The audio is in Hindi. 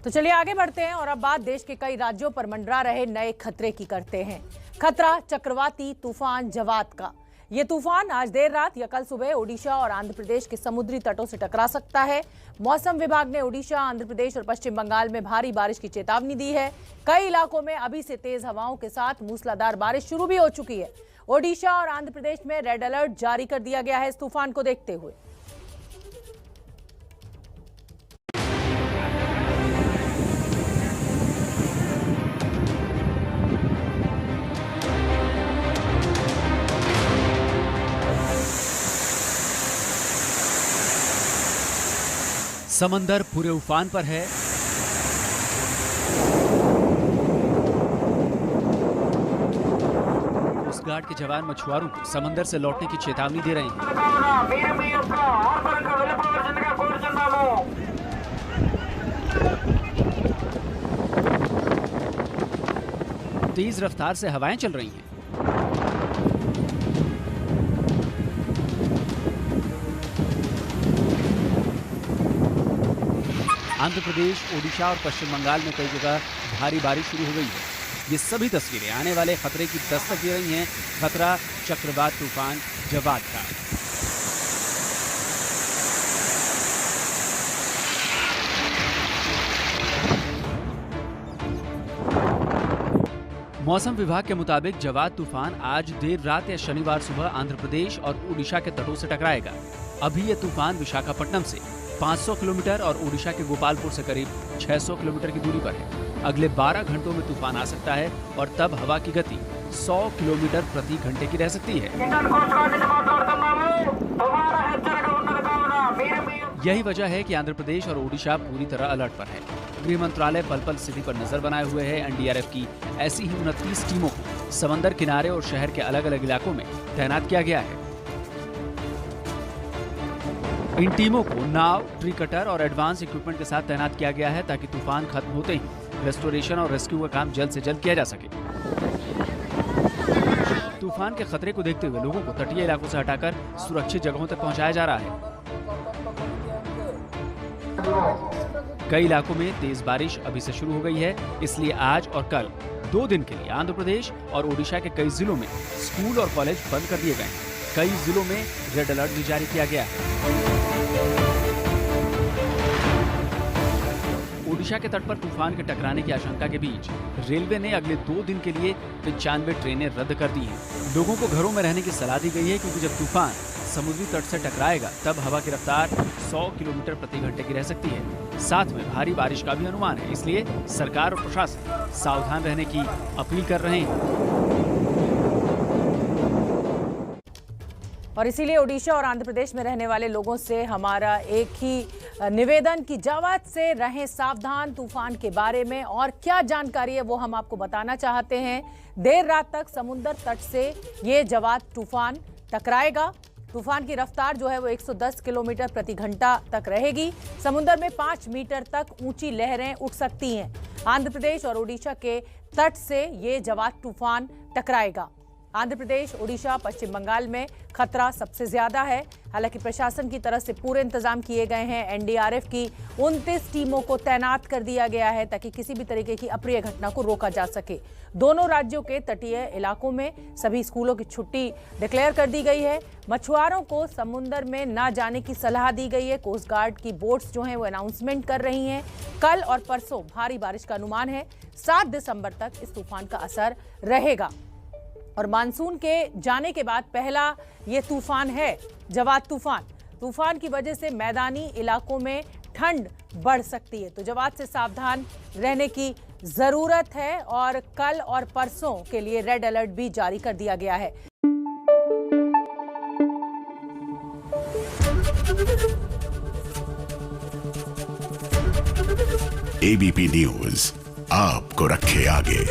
तो चलिए आगे बढ़ते हैं और अब बात देश के कई राज्यों पर मंडरा रहे नए खतरे की करते हैं। खतरा चक्रवाती तूफान जवाद का। ये तूफान आज देर रात या कल सुबह ओडिशा और आंध्र प्रदेश के समुद्री तटों से टकरा सकता है। मौसम विभाग ने ओडिशा, आंध्र प्रदेश और पश्चिम बंगाल में भारी बारिश की चेतावनी दी है। कई इलाकों में अभी से तेज हवाओं के साथ मूसलाधार बारिश शुरू भी हो चुकी है। ओडिशा और आंध्र प्रदेश में रेड अलर्ट जारी कर दिया गया है इस तूफान को देखते हुए। समंदर पूरे उफान पर है। कोस्ट गार्ड के जवान मछुआरों को समंदर से लौटने की चेतावनी दे रहे हैं। तेज रफ्तार से हवाएं चल रही हैं। आंध्र प्रदेश, ओडिशा और पश्चिम बंगाल में कई जगह भारी बारिश शुरू हो गई है। ये सभी तस्वीरें आने वाले खतरे की दस्तक दे रही हैं। खतरा चक्रवात तूफान जवाद का। मौसम विभाग के मुताबिक जवाद तूफान आज देर रात या शनिवार सुबह आंध्र प्रदेश और ओडिशा के तटों से टकराएगा। अभी ये तूफान विशाखापट्टनम से 500 किलोमीटर और ओडिशा के गोपालपुर से करीब 600 किलोमीटर की दूरी पर है। अगले 12 घंटों में तूफान आ सकता है और तब हवा की गति 100 किलोमीटर प्रति घंटे की रह सकती है। यही वजह है कि आंध्र प्रदेश और ओडिशा पूरी तरह अलर्ट पर है। गृह मंत्रालय पल पल स्थिति पर नजर बनाए हुए है। एनडीआरएफ की ऐसी ही 29 टीमों को समंदर किनारे और शहर के अलग अलग इलाकों में तैनात किया गया है। इन टीमों को नाव, ट्री कटर और एडवांस इक्विपमेंट के साथ तैनात किया गया है ताकि तूफान खत्म होते ही रेस्टोरेशन और रेस्क्यू का काम जल्द से जल्द किया जा सके। तूफान के खतरे को देखते हुए लोगों को तटीय इलाकों से हटाकर सुरक्षित जगहों तक पहुंचाया जा रहा है। कई इलाकों में तेज बारिश अभी से शुरू हो गई है, इसलिए आज और कल 2 दिन के लिए आंध्र प्रदेश और ओडिशा के कई जिलों में स्कूल और कॉलेज बंद कर दिए गए हैं। कई जिलों में रेड अलर्ट भी जारी किया गया है। ओडिशा के तट पर तूफान के टकराने की आशंका के बीच रेलवे ने अगले 2 दिन के लिए 95 ट्रेनें रद्द कर दी हैं। लोगों को घरों में रहने की सलाह दी गई है क्योंकि जब तूफान समुद्री तट से टकराएगा तब हवा की रफ्तार 100 किलोमीटर प्रति घंटे की रह सकती है। साथ में भारी बारिश का भी अनुमान है, इसलिए सरकार और प्रशासन सावधान रहने की अपील कर रहे हैं। और इसीलिए ओडिशा और आंध्र प्रदेश में रहने वाले लोगों से हमारा एक ही निवेदन कि जवाद से रहें सावधान। तूफान के बारे में और क्या जानकारी है वो हम आपको बताना चाहते हैं। देर रात तक समुद्र तट से ये जवाद तूफान टकराएगा। तूफान की रफ्तार जो है वो 110 किलोमीटर प्रति घंटा तक रहेगी। समुद्र में 5 मीटर तक ऊंची लहरें उठ सकती हैं। आंध्र प्रदेश और ओडिशा के तट से ये जवाद तूफान टकराएगा। आंध्र प्रदेश, ओडिशा, पश्चिम बंगाल में खतरा सबसे ज्यादा है। हालांकि प्रशासन की तरफ से पूरे इंतजाम किए गए हैं। एनडीआरएफ की 29 टीमों को तैनात कर दिया गया है ताकि किसी भी तरीके की अप्रिय घटना को रोका जा सके। दोनों राज्यों के तटीय इलाकों में सभी स्कूलों की छुट्टी डिक्लेयर कर दी गई है। मछुआरों को समुद्र में न जाने की सलाह दी गई है। कोस्ट गार्ड की बोट्स जो हैं वो अनाउंसमेंट कर रही हैं। कल और परसों भारी बारिश का अनुमान है। 7 दिसंबर तक इस तूफान का असर रहेगा और मानसून के जाने के बाद पहला ये तूफान है जवाद तूफान। तूफान की वजह से मैदानी इलाकों में ठंड बढ़ सकती है, तो जवाद से सावधान रहने की जरूरत है। और कल और परसों के लिए रेड अलर्ट भी जारी कर दिया गया है। एबीपी न्यूज आपको रखे आगे।